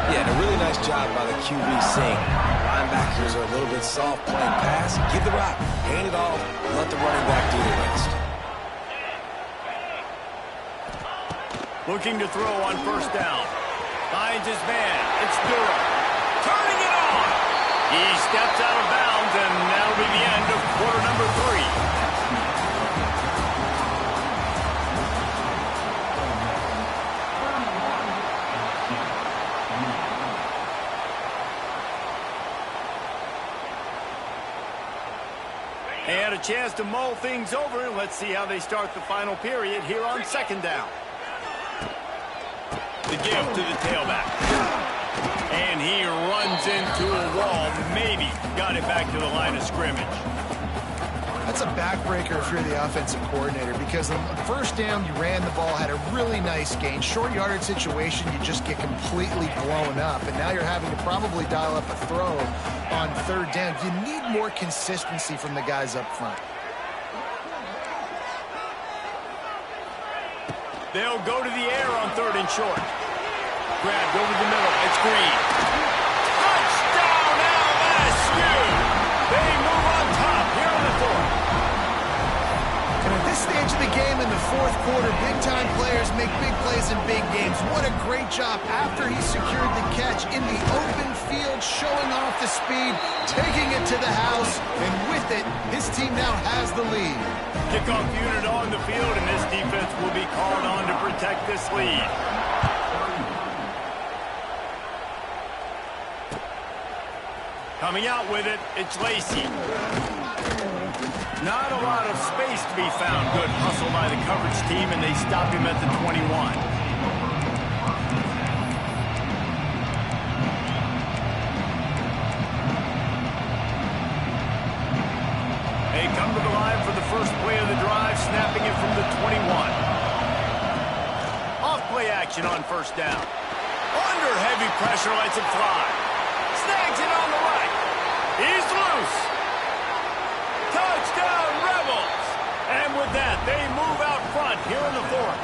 [SPEAKER 3] Yeah, and a really nice job by the QB seeing. Linebackers are a little bit soft playing pass. Give the rock, hand it off, let the running back do the rest.
[SPEAKER 1] Looking to throw on first down. Finds his man. It's Durham. Turning it on. He steps out of bounds, and that'll be the end of quarter number 3. They had a chance to mull things over. Let's see how they start the final period here on second down. The give to the tailback. And he runs into a wall. Maybe got it back to the line of scrimmage.
[SPEAKER 2] That's a backbreaker if you're the offensive coordinator, because on first down, you ran the ball, had a really nice gain. Short yardage situation, you just get completely blown up. And now you're having to probably dial up a throw on third down. You need more consistency from the guys up front.
[SPEAKER 1] They'll go to the air on third and short. Grabbed over the middle. It's Green. Touchdown, LSU! They move on top here in the fourth.
[SPEAKER 2] And at this stage of the game in the fourth quarter, big-time players make big plays in big games. What a great job after he secured the catch in the open field, showing off the speed, taking it to the house, and with it, his team now has the lead.
[SPEAKER 1] Kickoff unit on the field, and this defense will be called on to protect this lead. Coming out with it, it's Lacey. Not a lot of space to be found. Good hustle by the coverage team, and they stop him at the 21. They come to the line for the first play of the drive, snapping it from the 21. Off play action on first down. Under heavy pressure, lets it fly. Snags it on the right. He's loose. Touchdown, Rebels. And with that, they move out front here in the fourth.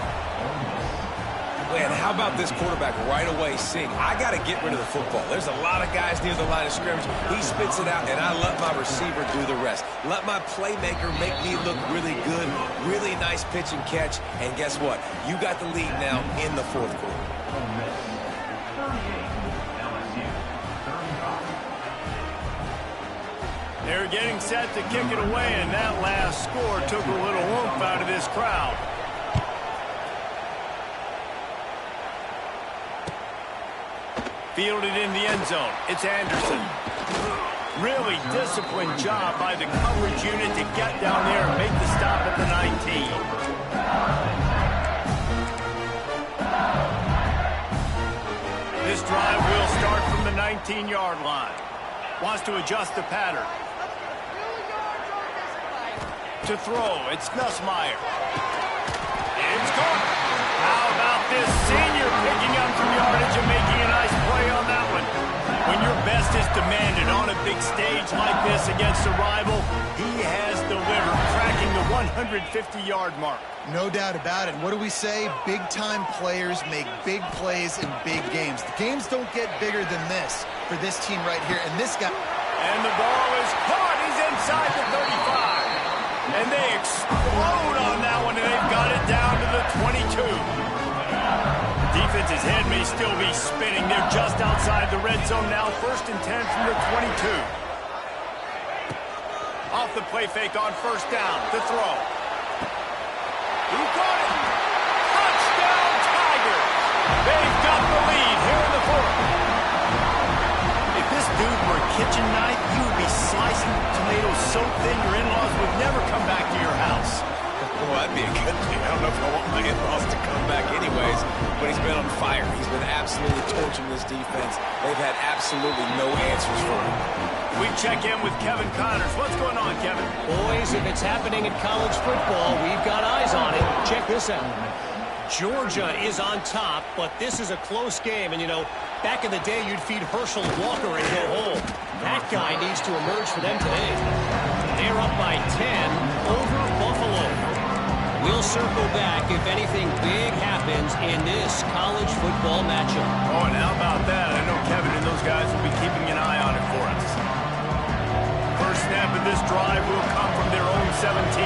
[SPEAKER 3] Man, how about this quarterback right away seeing, I got to get rid of the football. There's a lot of guys near the line of scrimmage. He spits it out, and I let my receiver do the rest. Let my playmaker make me look really good. Really nice pitch and catch. And guess what? You got the lead now in the fourth quarter.
[SPEAKER 1] They're getting set to kick it away, and that last score took a little oomph out of this crowd. Fielded in the end zone. It's Anderson. Really disciplined job by the coverage unit to get down there and make the stop at the 19. This drive will start from the 19-yard line. Wants to adjust the pattern. To throw, it's Nussmeier. It's caught. How about this senior picking up some yardage and making a nice play on that one? When your best big stage like this against a rival, he has delivered, cracking the 150-yard mark.
[SPEAKER 2] No doubt about it. What do we say? Big-time players make big plays in big games. The games don't get bigger than this for this team right here. And this guy...
[SPEAKER 1] And the ball is caught. He's inside the 35. And they explode on that one, and they've got it down to the 22. Defense's head may still be spinning. They're just outside the red zone now. 1st and 10 from the 22. Off the play fake on 1st down. The throw. Who got it? Touchdown, Tigers! They've got the lead here in the 4th. If this dude were a kitchen knife, you would be slicing tomatoes so thin your in-laws would never come back to your house.
[SPEAKER 3] Well, that'd be a good thing. I don't know if I want my in-laws to come back anyways, but he's been on fire. He's been absolutely torching this defense. They've had absolutely no answers for him.
[SPEAKER 1] We check in with Kevin Connors. What's going on, Kevin?
[SPEAKER 5] Boys, if it's happening in college football, we've got eyes on it. Check this out. Georgia is on top, but this is a close game. And, you know, back in the day, you'd feed Herschel Walker and go home. That guy needs to emerge for them today. They're up by 10 over Buffalo. We'll circle back if anything big happens in this college football matchup.
[SPEAKER 1] Oh, and how about that? I know Kevin and those guys will be keeping an eye on it for us. First snap of this drive will come from their own 17.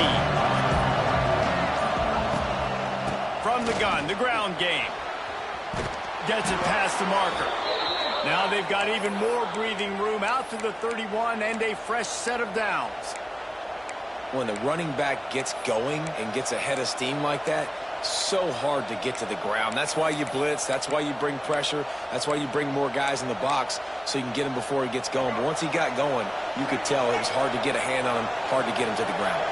[SPEAKER 1] From the gun, the ground game. Gets it past the marker. Now they've got even more breathing room out to the 31 and a fresh set of downs.
[SPEAKER 3] When the running back gets going and gets ahead of steam like that, so hard to get to the ground. That's why you blitz. That's why you bring pressure. That's why you bring more guys in the box so you can get him before he gets going. But once he got going, you could tell it was hard to get a hand on him, hard to get him to the ground.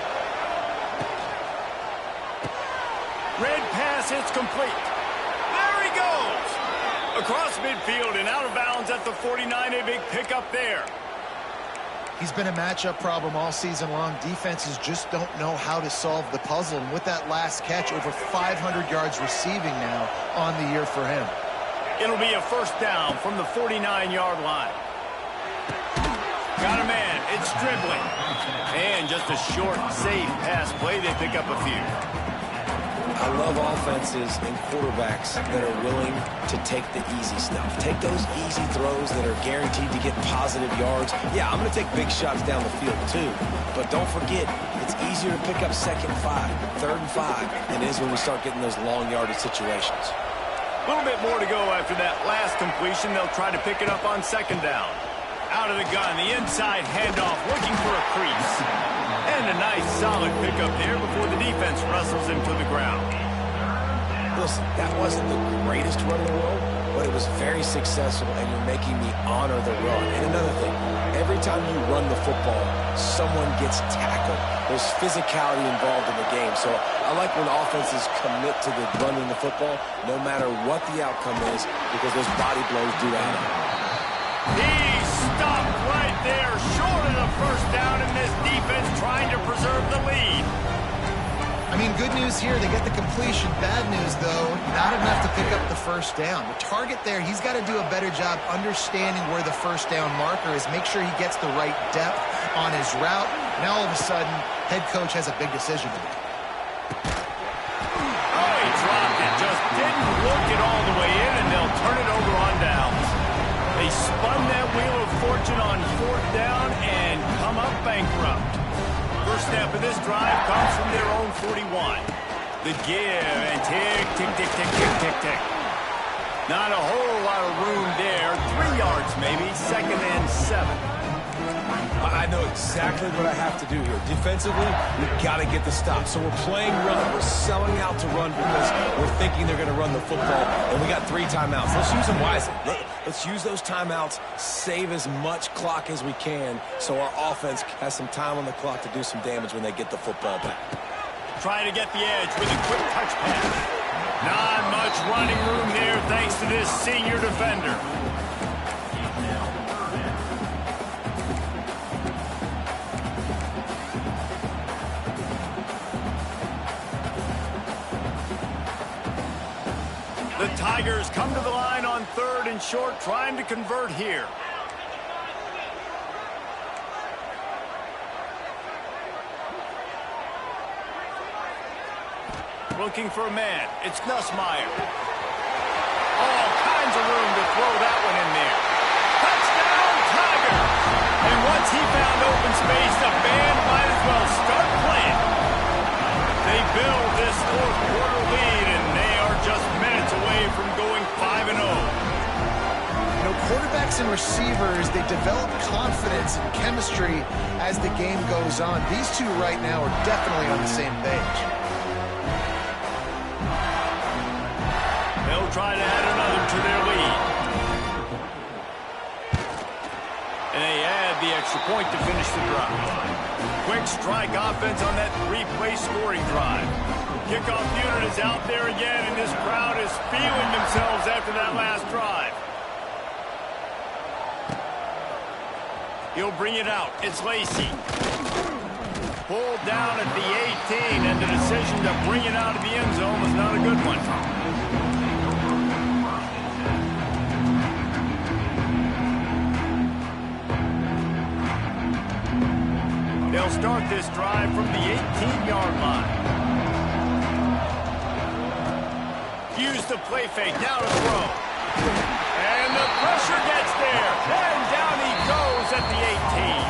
[SPEAKER 1] Red pass, it's complete. There he goes. Across midfield and out of bounds at the 49, a big pickup there.
[SPEAKER 2] He's been a matchup problem all season long. Defenses just don't know how to solve the puzzle. And with that last catch, over 500 yards receiving now on the year for him.
[SPEAKER 1] It'll be a 1st down from the 49-yard line. Got a man. It's dribbling. And just a short, safe pass play. They pick up a few.
[SPEAKER 3] I love offenses and quarterbacks that are willing to take the easy stuff. Take those easy throws that are guaranteed to get positive yards. Yeah, I'm going to take big shots down the field too. But don't forget, it's easier to pick up 2nd and 5, 3rd and 5 than it is when we start getting those long yardage situations.
[SPEAKER 1] A little bit more to go after that last completion. They'll try to pick it up on 2nd down. Out of the gun, the inside handoff, looking for a crease. And a nice, solid pickup there before the defense wrestles him to the ground.
[SPEAKER 3] Listen, that wasn't the greatest run in the world, but it was very successful, and you're making me honor the run. And another thing, every time you run the football, someone gets tackled. There's physicality involved in the game. So I like when offenses commit to the running the football, no matter what the outcome is, because those body blows do add up.
[SPEAKER 1] He stopped right there, short of the 1st down, and this defense trying to preserve the lead.
[SPEAKER 2] I mean, good news here, they get the completion. Bad news, though, not enough to pick up the 1st down. The target there, he's got to do a better job understanding where the 1st down marker is, make sure he gets the right depth on his route. Now, all of a sudden, head coach has a big decision to make.
[SPEAKER 1] Oh, he dropped it, just didn't look it all the way in, and they'll turn it over on downs. They spun that wheel of fortune on 4th down and come up bankrupt. First snap of this drive comes from their own 41. The give and tick, tick, tick, tick, tick, tick, tick. Not a whole lot of room there. 3 yards maybe, 2nd and 7.
[SPEAKER 3] I know exactly what I have to do here. Defensively, we've got to get the stop. So we're playing run. We're selling out to run because we're thinking they're going to run the football, and we got 3 timeouts. Let's use them wisely. Let's use those timeouts, save as much clock as we can so our offense has some time on the clock to do some damage when they get the football back.
[SPEAKER 1] Trying to get the edge with a quick touch pass. Not much running room there thanks to this senior defender. The Tigers come to the line on 3rd and short, trying to convert here. Looking for a man. It's Nussmeier. All kinds of room to throw that one in there. Touchdown, Tigers! And once he found open space, the band might as well start playing. They build this fourth quarter lead, and they are just minutes away from going 5-0.
[SPEAKER 2] You know, quarterbacks and receivers, they develop confidence and chemistry as the game goes on. These two right now are definitely on the same page.
[SPEAKER 1] They'll try to add another to their lead. And they add the extra point to finish the drive. Quick strike offense on that three-play scoring drive. Kickoff unit is out there again, and this crowd is feeling themselves after that last drive. He'll bring it out. It's Lacey. Pulled down at the 18, and the decision to bring it out of the end zone was not a good one. They'll start this drive from the 18-yard line. Use the play fake, now to throw. And the pressure gets there. And down he goes at the 18.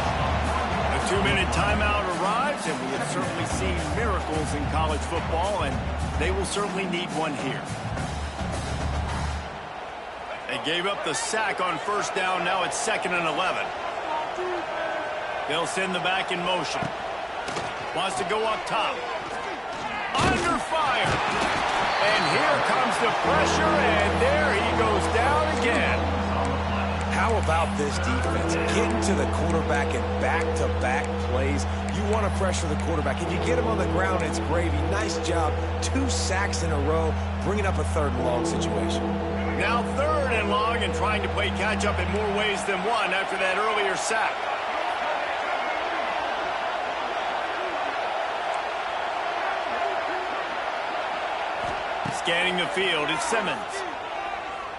[SPEAKER 1] A 2-minute timeout arrives, and we have certainly seen miracles in college football, and they will certainly need one here. They gave up the sack on first down. Now it's 2nd and 11. They'll send the back in motion. Wants to go up top. Under fire. And here comes the pressure, and there he goes down again.
[SPEAKER 3] How about this defense? Getting to the quarterback in back-to-back plays. You want to pressure the quarterback. If you get him on the ground, it's gravy. Nice job. 2 sacks in a row, bringing up a 3rd and long situation.
[SPEAKER 1] Now 3rd and long, and trying to play catch-up in more ways than one after that earlier sack. Scanning the field, it's Simmons.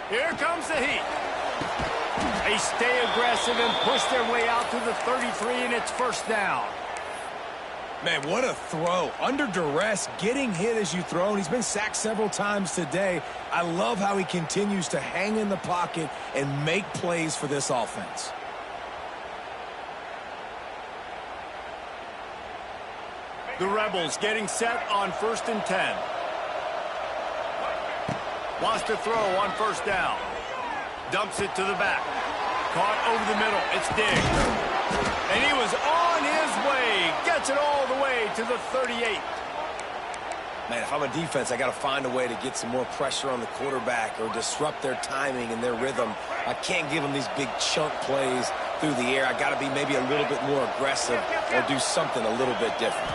[SPEAKER 1] Here comes the heat. They stay aggressive and push their way out to the 33, and it's 1st down.
[SPEAKER 3] Man, what a throw. Under duress, getting hit as you throw, and he's been sacked several times today. I love how he continues to hang in the pocket and make plays for this offense.
[SPEAKER 1] The Rebels getting set on 1st and 10. Wants to throw on 1st down. Dumps it to the back. Caught over the middle. It's Diggs. And he was on his way. Gets it all the way to the 38.
[SPEAKER 3] Man, if I'm a defense, I got to find a way to get some more pressure on the quarterback or disrupt their timing and their rhythm. I can't give them these big chunk plays through the air. I got to be maybe a little bit more aggressive or do something a little bit different.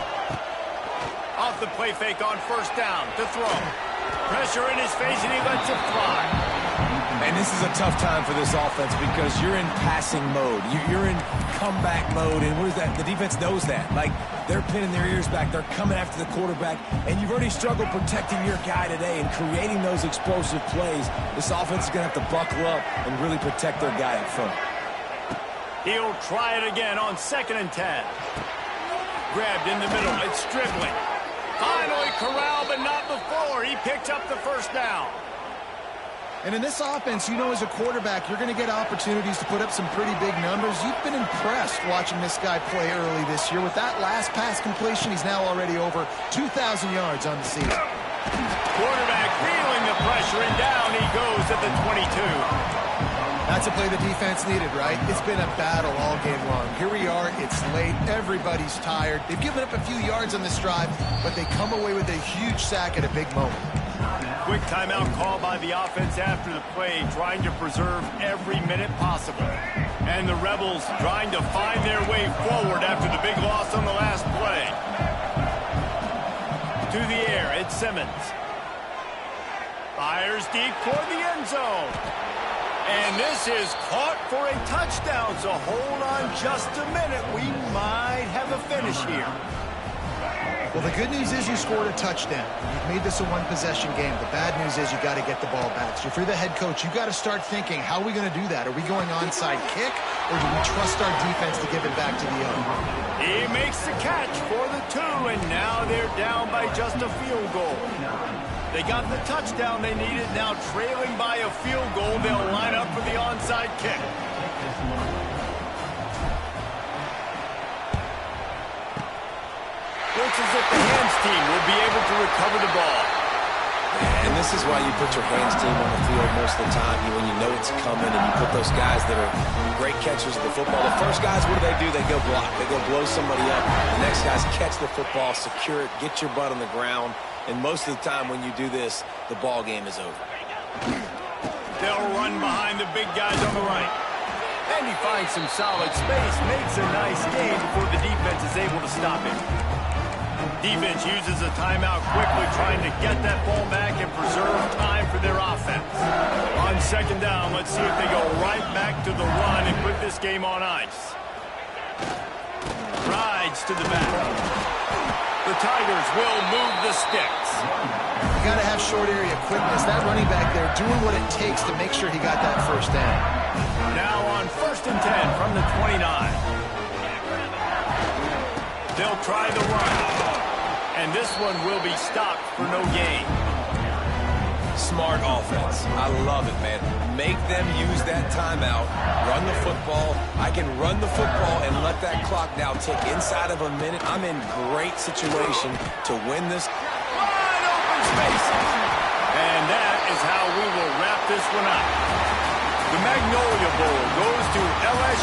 [SPEAKER 1] Off the play fake on 1st down to throw. Pressure in his face, and he lets it fly.
[SPEAKER 3] And this is a tough time for this offense because you're in passing mode. You're in comeback mode, and what is that? The defense knows that. Like, they're pinning their ears back. They're coming after the quarterback, and you've already struggled protecting your guy today and creating those explosive plays. This offense is going to have to buckle up and really protect their guy up front.
[SPEAKER 1] He'll try it again on 2nd and 10. Grabbed in the middle. It's Stribling. Finally corralled, but not before. He picked up the 1st down.
[SPEAKER 2] And in this offense, you know, as a quarterback, you're going to get opportunities to put up some pretty big numbers. You've been impressed watching this guy play early this year. With that last pass completion, he's now already over 2,000 yards on the season.
[SPEAKER 1] Quarterback feeling the pressure, and down he goes at the 22.
[SPEAKER 2] That's a play the defense needed, right? It's been a battle all game long. Here we are. It's late. Everybody's tired. They've given up a few yards on this drive, but they come away with a huge sack at a big moment.
[SPEAKER 1] Quick timeout call by the offense after the play, trying to preserve every minute possible. And the Rebels trying to find their way forward after the big loss on the last play. To the air, it's Simmons. Fires deep toward the end zone. And this is caught for a touchdown, so hold on just a minute. We might have a finish here.
[SPEAKER 2] Well, the good news is you scored a touchdown. You've made this a one-possession game. The bad news is you got to get the ball back. So if you're the head coach, you got to start thinking, how are we going to do that? Are we going onside kick? or do we trust our defense to give it back to the owner?
[SPEAKER 1] He makes the catch for the 2, and now they're down by just a field goal. They got the touchdown they needed. Now trailing by a field goal, they'll line up for the onside kick. Looks as if the hands team will be able to recover the ball.
[SPEAKER 3] And this is why you put your hands team on the field most of the time, when you know it's coming, and you put those guys that are great catchers of the football. The first guys, what do? They go block. They go blow somebody up. The next guys catch the football, secure it, get your butt on the ground. And most of the time when you do this, the ball game is over.
[SPEAKER 1] They'll run behind the big guys on the right. And he finds some solid space, makes a nice gain before the defense is able to stop him. Defense uses a timeout quickly, trying to get that ball back and preserve time for their offense. On second down, let's see if they go right back to the run and put this game on ice. Rides to the back. The Tigers will move the sticks.
[SPEAKER 2] You got to have short area quickness. That running back there doing what it takes to make sure he got that first down.
[SPEAKER 1] Now on 1st and 10 from the 29. They'll try the run. And this one will be stopped for no gain.
[SPEAKER 3] Smart offense. I love it, man. Make them use that timeout. Run the football. I can run the football and let that clock now tick inside of a minute. I'm in great situation to win this.
[SPEAKER 1] Wide open spaces. And that is how we will wrap this one up. The Magnolia Bowl goes to LSU.